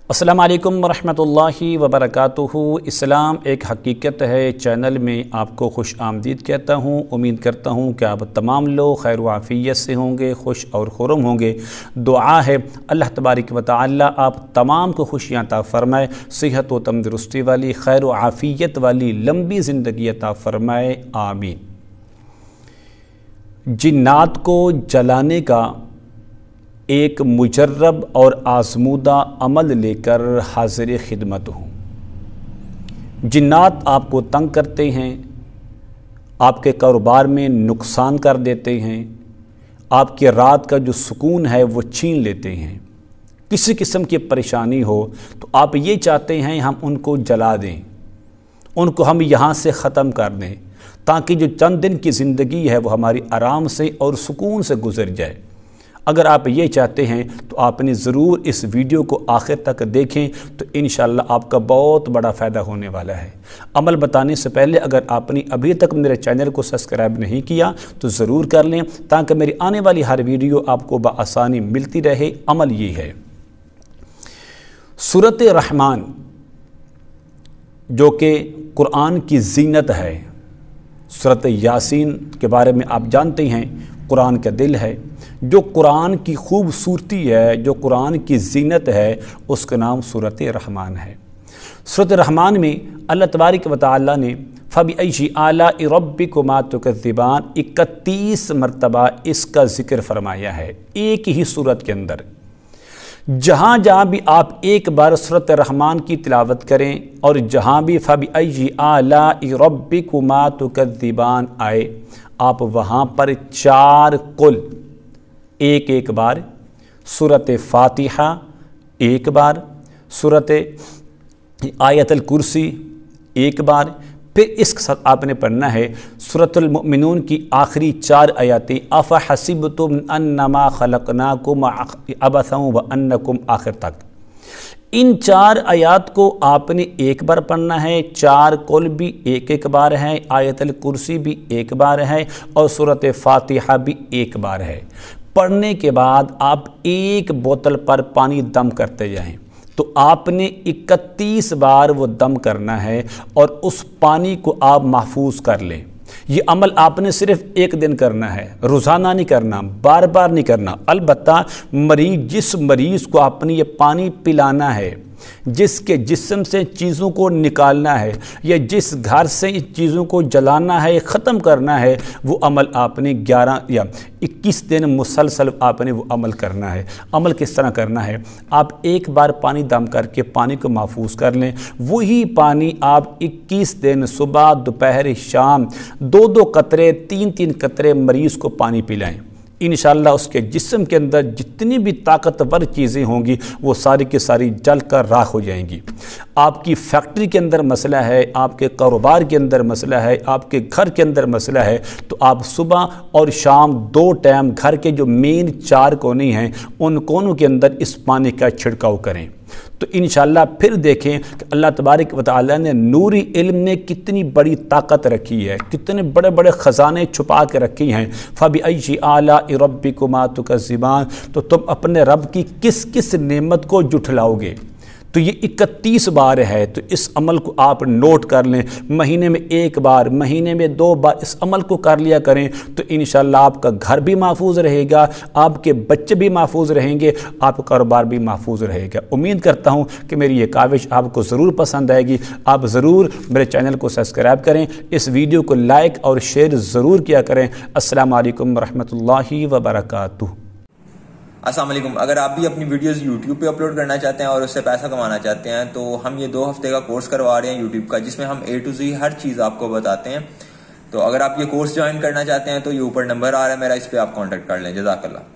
अस्सलाम वालेकुम वरहमतुल्लाहि वबरकातुहू। इस्लाम एक हकीकत है चैनल में आपको खुश आमदीद कहता हूँ। उम्मीद करता हूँ कि आप तमाम लोग खैर व आफ़ियत से होंगे, खुश और खुर्रम होंगे। दुआ है अल्लाह तबारक व तआला आप तमाम को खुशियाँ अता फ़रमाए, सेहत व तंदुरुस्ती वाली खैर व आफ़ियत वाली लंबी ज़िंदगी अता फ़रमाए, आमीन। जिन्नात को जलाने का एक मुजर्रब और आज़मूदा अमल लेकर हाज़िर खिदमत हूँ। जिन्नात आपको तंग करते हैं, आपके कारोबार में नुकसान कर देते हैं, आपके रात का जो सुकून है वो छीन लेते हैं। किसी किस्म की परेशानी हो तो आप ये चाहते हैं हम उनको जला दें, उनको हम यहाँ से ख़त्म कर दें, ताकि जो चंद दिन की ज़िंदगी है वो हमारी आराम से और सुकून से गुज़र जाए। अगर आप ये चाहते हैं तो आपने ज़रूर इस वीडियो को आखिर तक देखें, तो इंशाअल्लाह आपका बहुत बड़ा फ़ायदा होने वाला है। अमल बताने से पहले अगर आपने अभी तक मेरे चैनल को सब्सक्राइब नहीं किया तो ज़रूर कर लें, ताकि मेरी आने वाली हर वीडियो आपको बआसानी मिलती रहे। अमल ये है, सूरत रहमान जो कि कुरान की ज़ीनत है, सूरत यासीन के बारे में आप जानते हैं कुरान का दिल है। जो कुरान की खूबसूरती है, जो कुरान की ज़ीनत है, उसका नाम सूरत रहमान है। सूरत रहमान में अल्लाह तबारक व तआला ने फ़बिअय्यि आलाइ रब्बिकुमा तुकज़्ज़िबान 31 मरतबा इसका ज़िक्र फरमाया है एक ही सूरत के अंदर। जहाँ जहाँ भी आप एक बार सूरत रहमान की तिलावत करें और जहाँ भी फ़बिअय्यि आलाइ रब्बिकुमा तुकज़्ज़िबान आए, आप वहाँ पर 4 कुल एक एक बार, सूरत फ़ातिहा एक बार, सूरत आयतुल कुर्सी एक बार, फिर इसके साथ आपने पढ़ना है सूरतुल मुमिनून की आखिरी 4 आयतें, अफ़हसिबतुम अन्नमा खलक़नाकुम अबसन व अन्नकुम आखिर तक। इन 4 आयात को आपने एक बार पढ़ना है, 4 कुल भी एक एक बार है, आयतुल कुर्सी भी एक बार है और सूरत फ़ातिहा भी एक बार है। पढ़ने के बाद आप एक बोतल पर पानी दम करते जाएं, तो आपने 31 बार वो दम करना है और उस पानी को आप महफूज कर लें। ये अमल आपने सिर्फ एक दिन करना है, रोज़ाना नहीं करना, बार बार नहीं करना। अलबत्ता जिस मरीज़ को आपने ये पानी पिलाना है, जिसके जिस्म से चीज़ों को निकालना है या जिस घर से इन चीज़ों को जलाना है, ख़त्म करना है, वो अमल आपने 11 या 21 दिन मुसलसल आपने वो अमल करना है। अमल किस तरह करना है, आप एक बार पानी दम करके पानी को महफूज कर लें। वही पानी आप 21 दिन सुबह दोपहर शाम 2-2 कतरे 3-3 कतरे मरीज़ को पानी पिलाएं। इंशाअल्लाह उसके जिस्म के अंदर जितनी भी ताकतवर चीज़ें होंगी वो सारी की सारी जल कर राख हो जाएंगी। आपकी फैक्ट्री के अंदर मसला है, आपके कारोबार के अंदर मसला है, आपके घर के अंदर मसला है, तो आप सुबह और शाम 2 टाइम घर के जो मेन 4 कोने हैं उन कोनों के अंदर इस पानी का छिड़काव करें। तो इंशाअल्लाह फिर देखें कि अल्लाह तबारक व तआला ने नूरी इल्म में कितनी बड़ी ताकत रखी है, कितने बड़े बड़े ख़जाने छुपा के रखी हैं। फ़बिअय्यि आलाइ रब्बिकुमा तुकज़्ज़िबान, तो तुम अपने रब की किस किस नेमत को जुठलाओगे। तो ये 31 बार है, तो इस अमल को आप नोट कर लें। महीने में 1 बार, महीने में 2 बार इस अमल को कर लिया करें, तो इंशाअल्लाह आपका घर भी महफूज रहेगा, आपके बच्चे भी महफूज रहेंगे, आपका कारोबार भी महफूज रहेगा। उम्मीद करता हूँ कि मेरी ये काविश आपको ज़रूर पसंद आएगी। आप ज़रूर मेरे चैनल को सब्सक्राइब करें, इस वीडियो को लाइक और शेयर ज़रूर किया करें। अस्सलामु अलैकुम रहमतुल्लाहि व बरकातुहू। अस्सलाम वालेकुम। अगर आप भी अपनी वीडियोस YouTube पे अपलोड करना चाहते हैं और उससे पैसा कमाना चाहते हैं, तो हम ये 2 हफ्ते का कोर्स करवा रहे हैं YouTube का, जिसमें हम A to Z हर चीज़ आपको बताते हैं। तो अगर आप ये कोर्स ज्वाइन करना चाहते हैं तो ये ऊपर नंबर आ रहा है मेरा, इस पर आप कॉन्टैक्ट कर लें। जज़ाकल्लाह।